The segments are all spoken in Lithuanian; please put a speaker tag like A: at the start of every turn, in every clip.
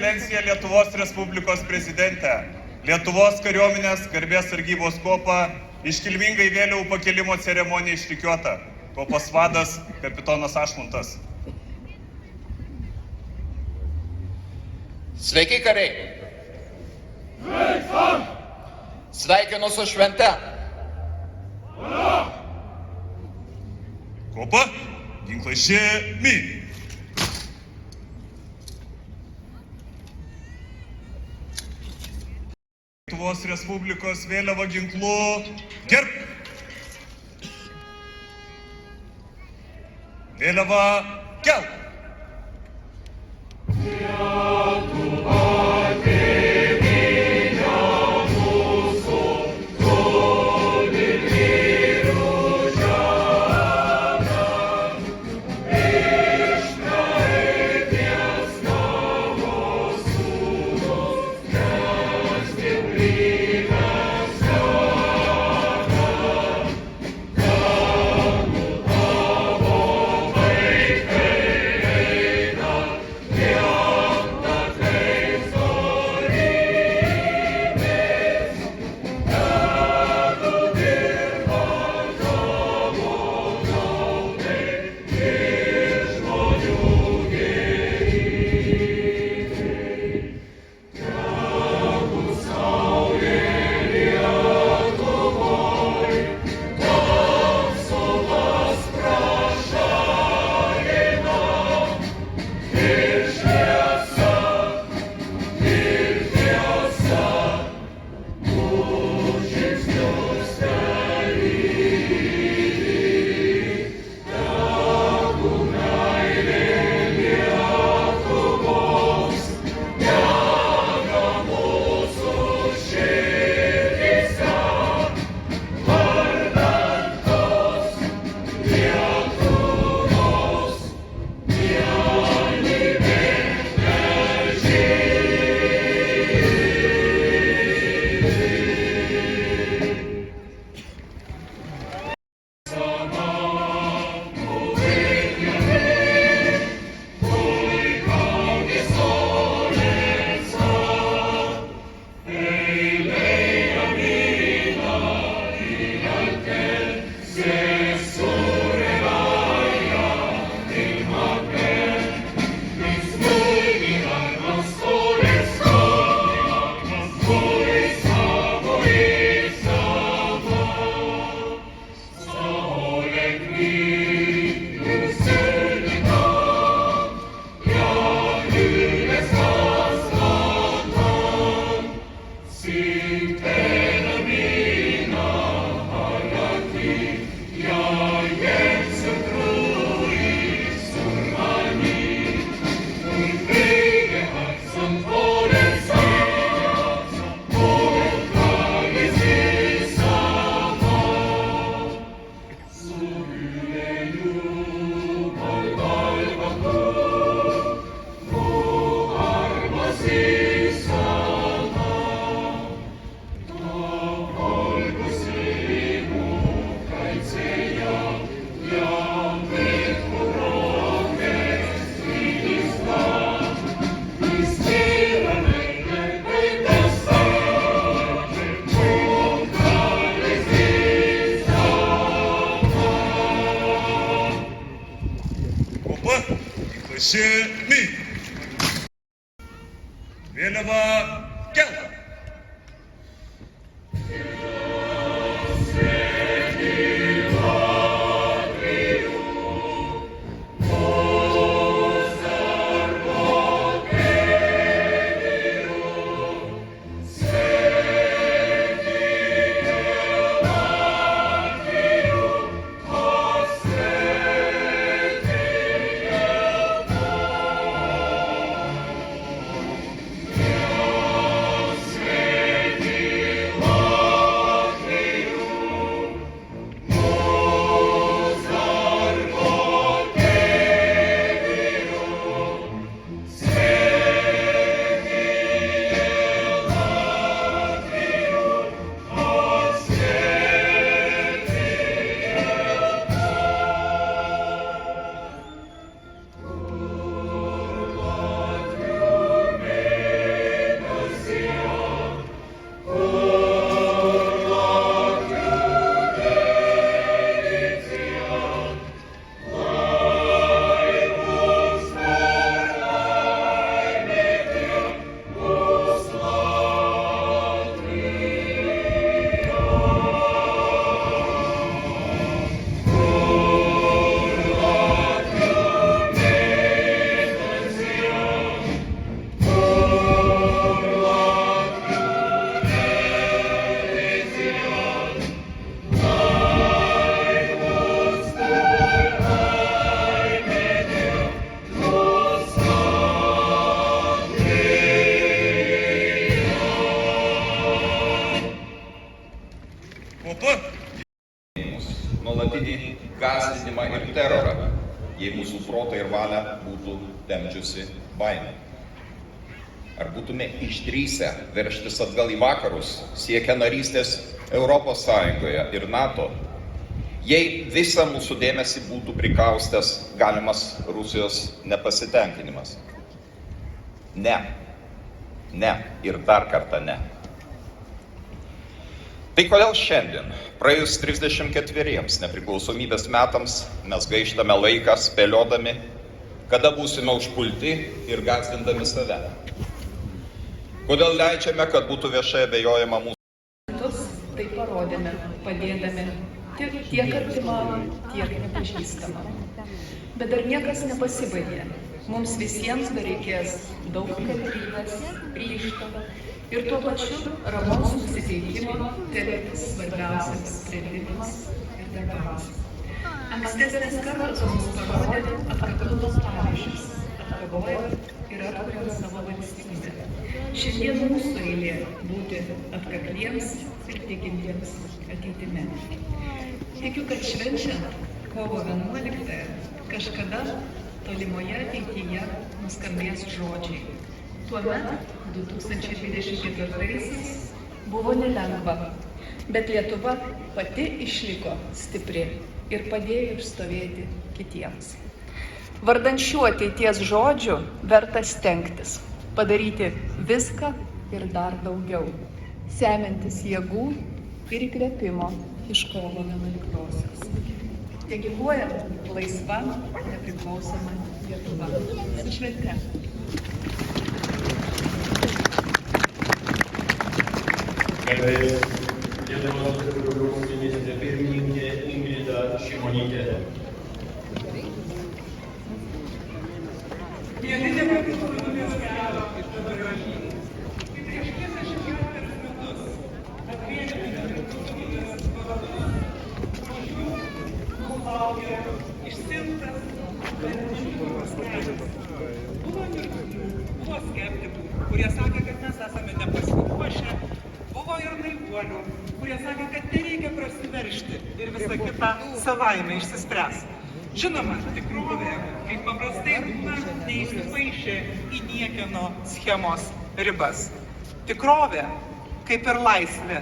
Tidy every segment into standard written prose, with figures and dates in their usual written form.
A: ekscelencija Lietuvos Respublikos prezidentė, Lietuvos kariuomenės garbės sargybos kuopa iškilmingai vėliavų pakelimo ceremonija išrikiuota. Kuopos vadas kapitonas Ašmontas.
B: Sveiki, kariai!
C: Sveiks!
B: Sveikinu su švente!
A: Kuopa, ginklai žemi. Lietuvos Respublikos vėliava ginklu gerb. Vėliava kelk. Žemi. Vėliava kelk.
B: gąsdinimą ir terorą, jei mūsų protą ir valią būtų temdžiusi baimė. Ar būtume išdrįsę veržtis atgal į vakarus, siekę narystės Europos Sąjungoje ir NATO, jei visą mūsų dėmesį būtų prikaustęs galimas Rusijos nepasitenkinimas? Ne. Ne ir dar kartą ne. Tai kodėl šiandien, praėjus 34 nepriklausomybės metams, mes gaištame laiką spėliodami, kada būsime užpulti ir gąsdindami save? Kodėl leidžiame, kad būtų viešai abejojama mūsų?
C: Tai parodėme, padėdami tiek artimam, tiek nepažįstamam. Bet dar niekas nepasibaigė. Mums visiems dar reikės daug kantrybės, ryžto ir tuo pačiu ramaus nusiteikimo telktis svarbiausiams sprendimams ir darbams. Ankstesnės kartos mums parodė atkaklus pavyzdžius, atkovojant ir atkuriant savo valstybę. Šiandien mūsų eilė būti atkakliems ir tikintiems ateitimi. Tikiu, kad švenčiant kovo 11 kažkada tolimoje ateityje nuskambės žodžiai. Tuomet, 2024-aisiais, buvo nelengva, bet Lietuva pati išliko stipri ir padėjo išstovėti kitiems. Vardant šių ateities žodžių verta stengtis, padaryti viską ir dar daugiau, semiantis jėgų ir įkvėpimo iš kovo 11-osios. Tegyvuoja laisva, nepriklausoma Lietuva. Su švente.
D: Garbės Lietuvos Respublikos ministrė pirmininkė Ingrida Šimonytė.
E: Buvo skeptikų, kurie sakė, kad mes esame nepasiruošę, buvo ir naivuolių, kurie sakė, kad nereikia prasiveržti ir visa kita savaime išsispręs. Žinoma, tikrovė, kaip paprastai būna, neįsipaišė į niekieno schemos ribas. Tikrovė, kaip ir laisvė,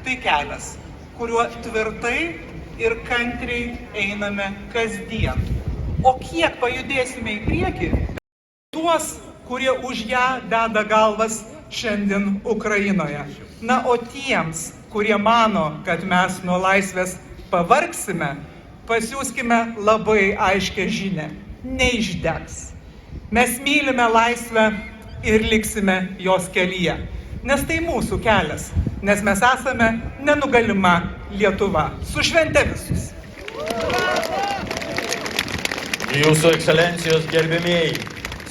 E: tai kelias, kuriuo tvirtai ir kantriai einame kasdien. O kiek pajudėsime į priekį, tuos, kurie už ją deda galvas šiandien Ukrainoje. Na, o tiems, kurie mano, kad mes nuo laisvės pavargsime, pasiųskime labai aiškę žinią. Neišdegs. Mes mylime laisvę ir liksime jos kelyje. Nes tai mūsų kelias, nes mes esame nenugalima Lietuva. Su švente visus!
D: Jūsų ekscelencijos gerbimieji,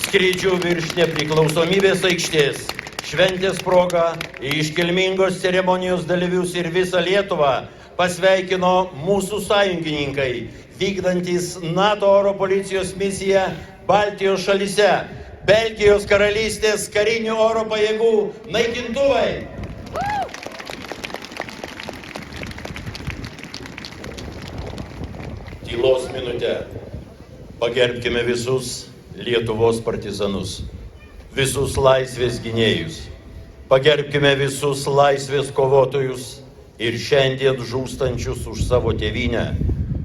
D: skrydžių virš nepriklausomybės aikštės šventės proga į iškilmingos ceremonijos dalyvius ir visą Lietuvą pasveikino mūsų sąjungininkai, vykdantys NATO oro policijos misiją Baltijos šalyse, Belgijos karalystės karinių oro pajėgų naikintuvai. Tylos minutę. Pagerbkime visus Lietuvos partizanus, visus laisvės gynėjus. Pagerbkime visus laisvės kovotojus ir šiandien žūstančius už savo tėvynę,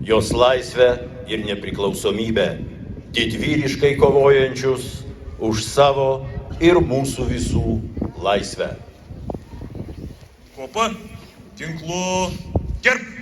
D: jos laisvę ir nepriklausomybę, didvyriškai kovojančius už savo ir mūsų visų laisvę.
A: Kopa, tinklu, gerb!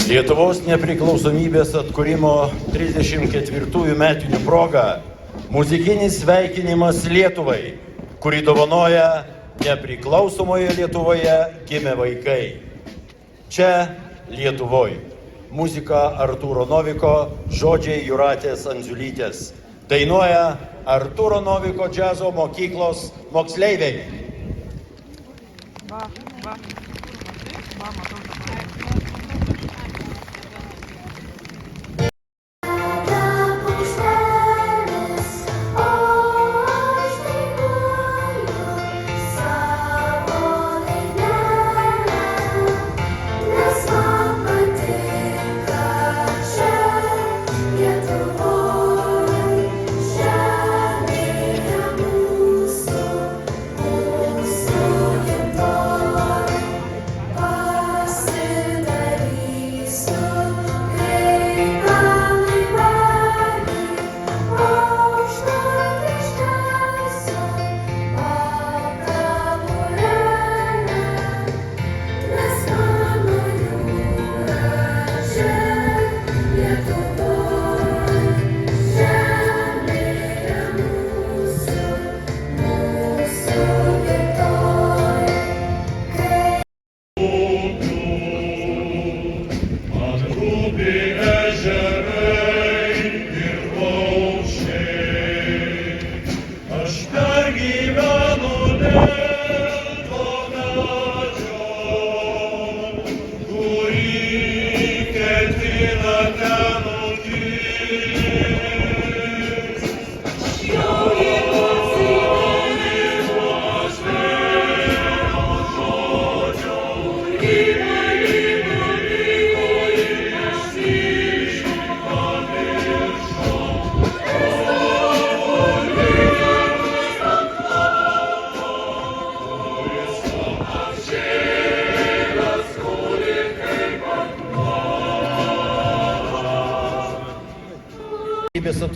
D: Lietuvos nepriklausomybės atkūrimo 34 metinių proga muzikinis sveikinimas Lietuvai, kurį dovanoja nepriklausomoje Lietuvoje gimę vaikai. Čia Lietuvoje. Muzika Artūro Noviko, žodžiai Jūratės Andziulytės. Dainuoja Artūro Noviko džiazo mokyklos moksleiviai.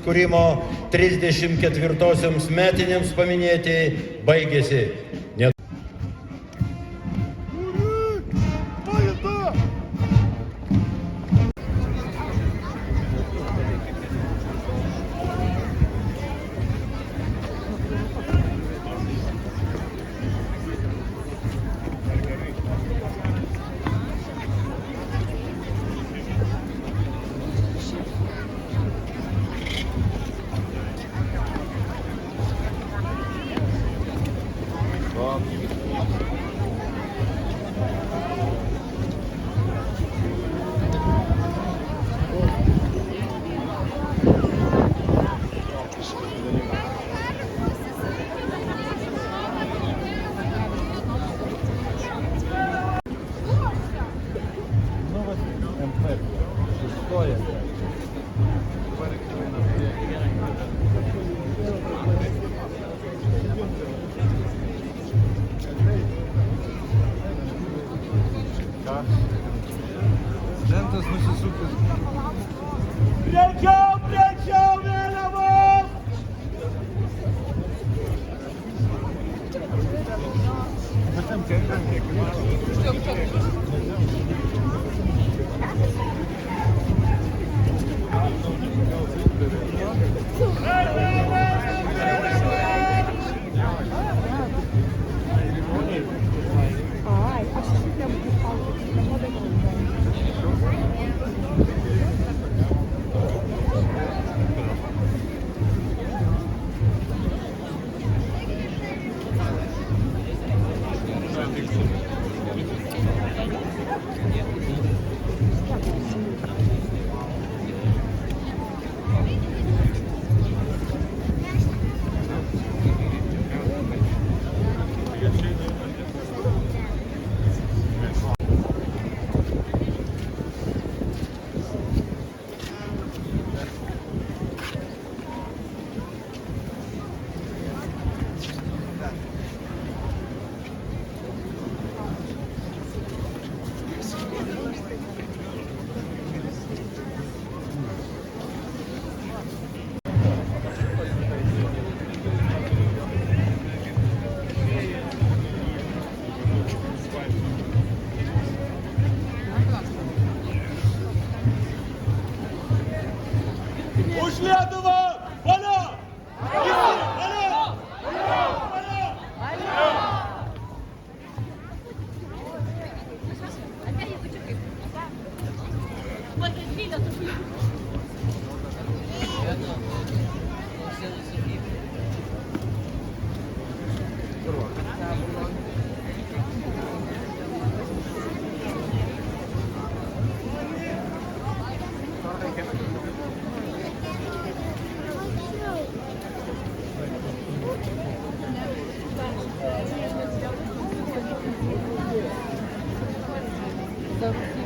D: Atkūrimo 34 metinėms paminėti baigėsi.
F: Lentas nusisukęs. Greičiau, vėliavos! Už Lietuvą! Valio! Valio! Valio!
G: Thank you.